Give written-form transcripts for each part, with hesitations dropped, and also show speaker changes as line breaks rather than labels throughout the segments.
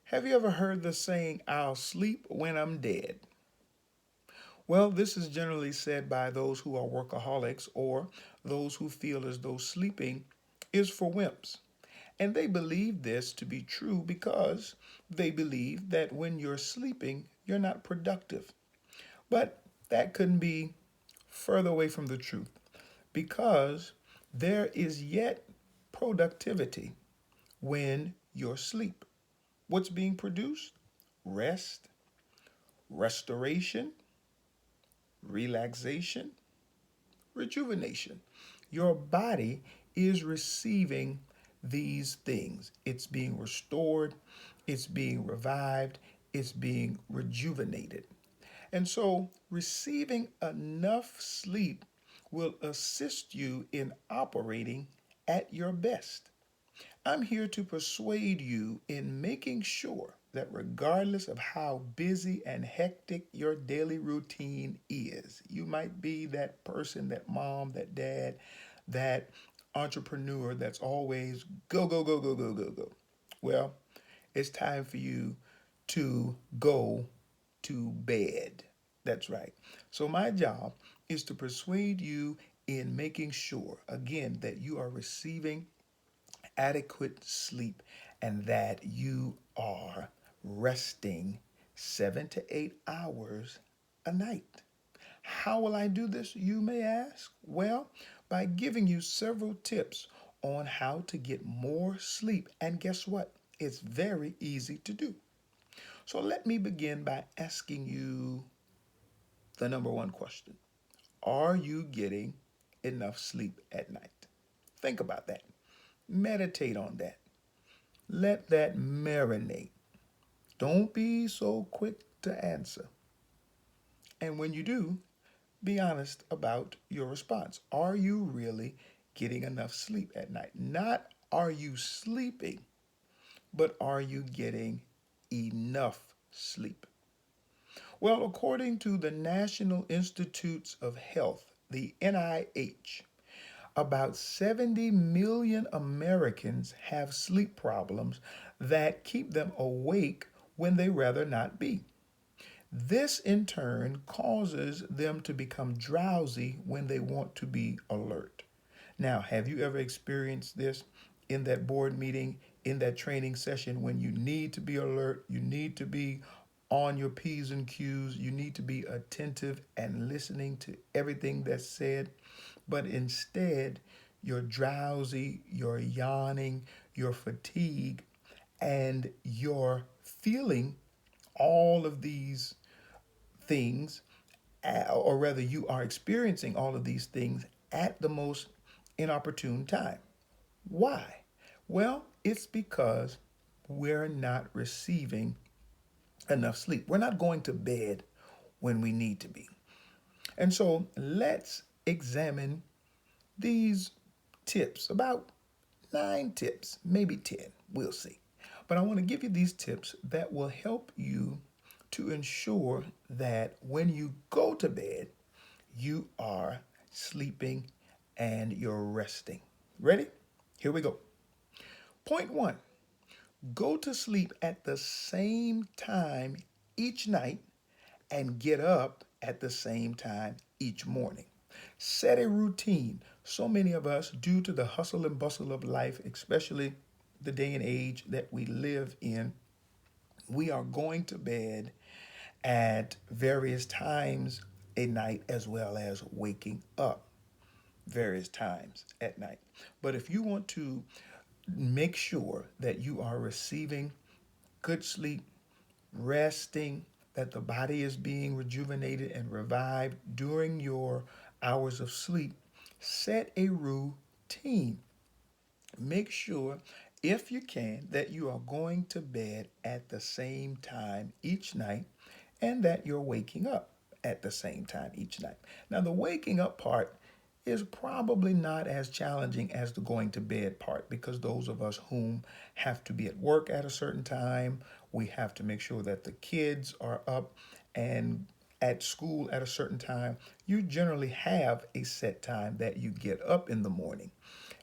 Have you ever heard the saying, I'll sleep when I'm dead? Well, this is generally said by those who are workaholics or those who feel as though sleeping is for wimps. And they believe this to be true because they believe that when you're sleeping, you're not productive. But that couldn't be further away from the truth because there is yet productivity when you're asleep. What's being produced? Rest, restoration, relaxation, rejuvenation. Your body is receiving these things. It's being restored, it's being revived, it's being rejuvenated. And so, receiving enough sleep will assist you in operating at your best. I'm here to persuade you in making sure that regardless of how busy and hectic your daily routine is, you might be that person, that mom, that dad, that entrepreneur that's always go, go, go, go, go, go, go. Well, it's time for you to go to bed. That's right. So, my job is to persuade you in making sure, again, that you are receiving adequate sleep and that you are resting 7 to 8 hours a night. How will I do this, you may ask? Well, by giving you several tips on how to get more sleep. And guess what? It's very easy to do. So let me begin by asking you the number one question. Are you getting enough sleep at night? Think about that. Meditate on that. Let that marinate. Don't be so quick to answer. And when you do, be honest about your response. Are you really getting enough sleep at night? Not are you sleeping, but are you getting enough sleep? Well, according to the National Institutes of Health, the NIH, about 70 million Americans have sleep problems that keep them awake when they rather not be. This in turn causes them to become drowsy when they want to be alert. Now, have you ever experienced this in that board meeting, in that training session when you need to be alert, you need to be on your P's and Q's, you need to be attentive and listening to everything that's said, but instead you're drowsy, you're yawning, you're fatigued, and you're feeling all of these things, or rather, you are experiencing all of these things at the most inopportune time. Why? Well, it's because we're not receiving enough sleep. We're not going to bed when we need to be. And so let's examine these tips, about 9 tips, maybe 10, we'll see. But I want to give you these tips that will help you to ensure that when you go to bed, you are sleeping and you're resting. Ready? Here we go. Point one, go to sleep at the same time each night and get up at the same time each morning. Set a routine. So many of us, due to the hustle and bustle of life, especially the day and age that we live in, we are going to bed at various times a night as well as waking up various times at night. But if you want to make sure that you are receiving good sleep, resting, that the body is being rejuvenated and revived during your hours of sleep, set a routine. Make sure, if you can, that you are going to bed at the same time each night and that you're waking up at the same time each night. Now, the waking up part is probably not as challenging as the going to bed part because those of us whom have to be at work at a certain time, we have to make sure that the kids are up and at school at a certain time. You generally have a set time that you get up in the morning.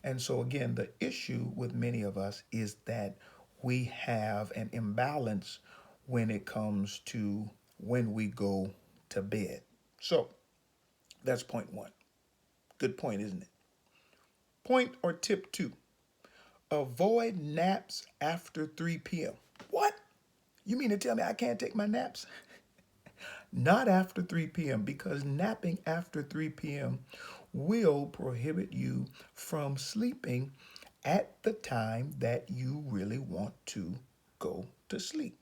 And so, again, the issue with many of us is that we have an imbalance when it comes to when we go to bed. So that's point one. Good point, isn't it? Point or tip two, avoid naps after 3 p.m. What? You mean to tell me I can't take my naps? Not after 3 p.m., because napping after 3 p.m. will prohibit you from sleeping at the time that you really want to go to sleep.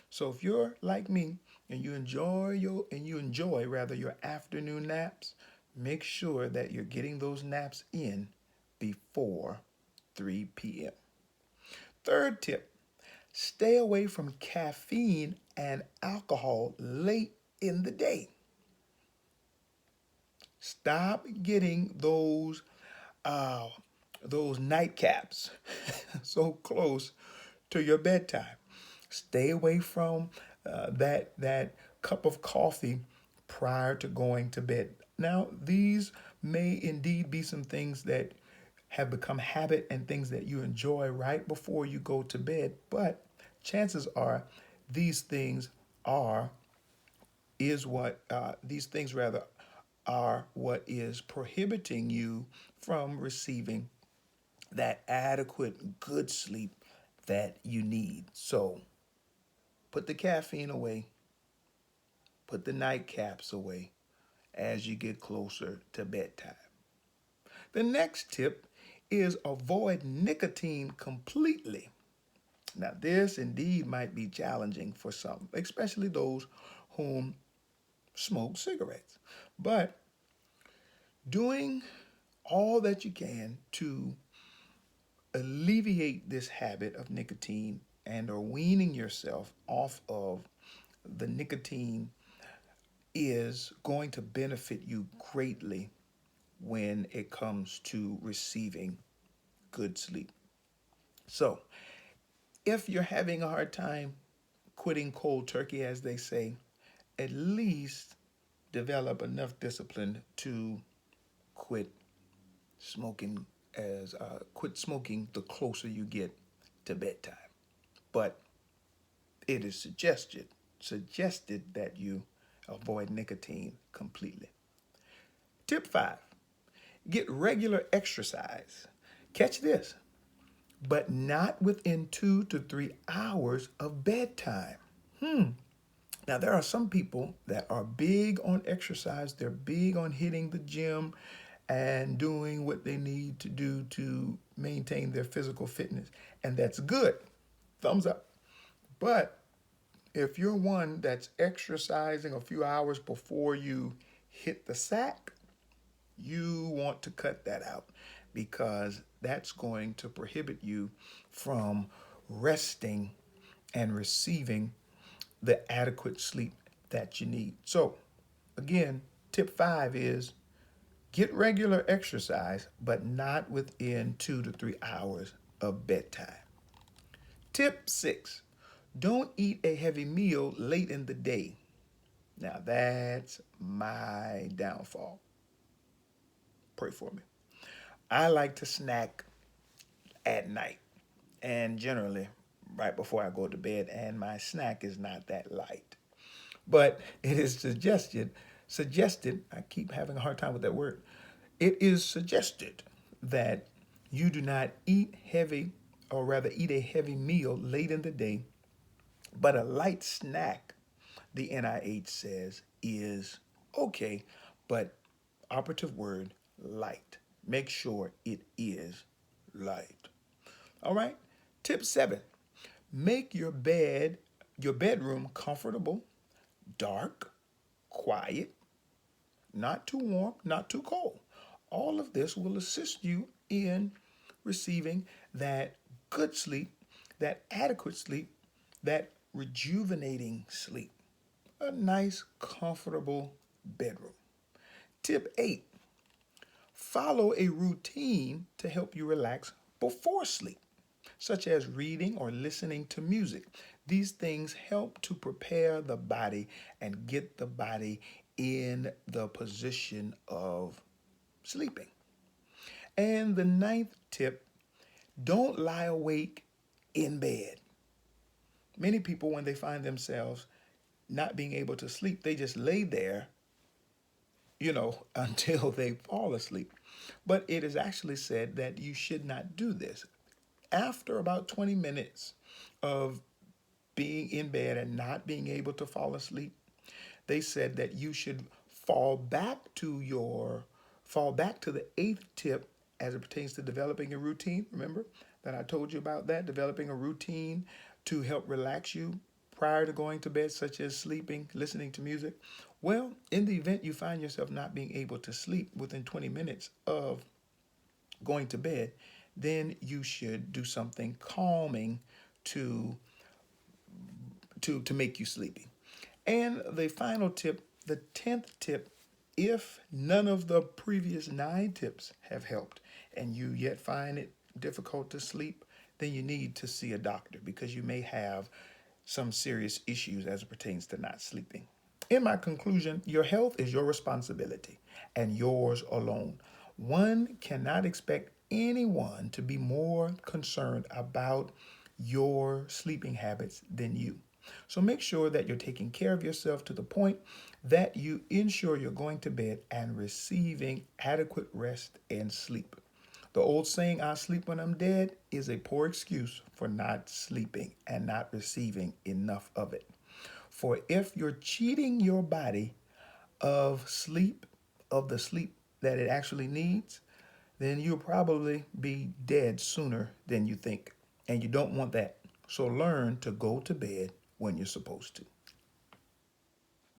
So if you're like me and you enjoy rather your afternoon naps, make sure that you're getting those naps in before 3 p.m. Third tip, stay away from caffeine and alcohol late in the day. Stop getting uh, those nightcaps so close to your bedtime. Stay away from that cup of coffee prior to going to bed. Now, these may indeed be some things that have become habit and things that you enjoy right before you go to bed, but chances are these things are is what these things rather are what is prohibiting you from receiving that adequate good sleep that you need. So put the caffeine away, put the nightcaps away as you get closer to bedtime. The next tip is avoid nicotine completely. Now, this indeed might be challenging for some, especially those whom smoke cigarettes. But doing all that you can to alleviate this habit of nicotine and or weaning yourself off of the nicotine is going to benefit you greatly when it comes to receiving good sleep. So, if you're having a hard time quitting cold turkey, as they say, at least develop enough discipline to quit smoking quit smoking the closer you get to bedtime. But it is suggested that you avoid nicotine completely. Tip 5, get regular exercise. Catch this, but not within 2 to 3 hours of bedtime. Now, there are some people that are big on exercise. They're big on hitting the gym and doing what they need to do to maintain their physical fitness. And that's good. Thumbs up. But if you're one that's exercising a few hours before you hit the sack, you want to cut that out because that's going to prohibit you from resting and receiving the adequate sleep that you need. So, again, tip 5 is get regular exercise, but not within 2 to 3 hours of bedtime. Tip 6, don't eat a heavy meal late in the day. Now, that's my downfall. Pray for me. I like to snack at night and generally right before I go to bed, and my snack is not that light. But it is suggested, I keep having a hard time with that word. It is suggested that you do not eat heavy, or rather eat a heavy meal late in the day, but a light snack, the NIH says, is okay, but operative word, light. Make sure it is light. All right? Tip 7, make your bedroom comfortable, dark, quiet, not too warm, not too cold. All of this will assist you in receiving that good sleep, that adequate sleep, that rejuvenating sleep. A nice, comfortable bedroom. Tip 8, follow a routine to help you relax before sleep, such as reading or listening to music. These things help to prepare the body and get the body in the position of sleeping. And the ninth tip, don't lie awake in bed. Many people, when they find themselves not being able to sleep, they just lay there, until they fall asleep. But it is actually said that you should not do this. After about 20 minutes of being in bed and not being able to fall asleep, they said that you should fall back to your fall back to the eighth tip as it pertains to developing a routine. Remember that I told you about that, developing a routine to help relax you prior to going to bed, such as sleeping, listening to music. Well, in the event you find yourself not being able to sleep within 20 minutes of going to bed, then you should do something calming to to make you sleepy. And the final tip, the 10th tip, if none of the previous 9 tips have helped and you yet find it difficult to sleep, then you need to see a doctor because you may have some serious issues as it pertains to not sleeping. In my conclusion, your health is your responsibility and yours alone. One cannot expect anyone to be more concerned about your sleeping habits than you. So make sure that you're taking care of yourself to the point that you ensure you're going to bed and receiving adequate rest and sleep. The old saying, "I'll sleep when I'm dead," is a poor excuse for not sleeping and not receiving enough of it. For if you're cheating your body of sleep, of the sleep that it actually needs, then you'll probably be dead sooner than you think. And you don't want that. So learn to go to bed when you're supposed to.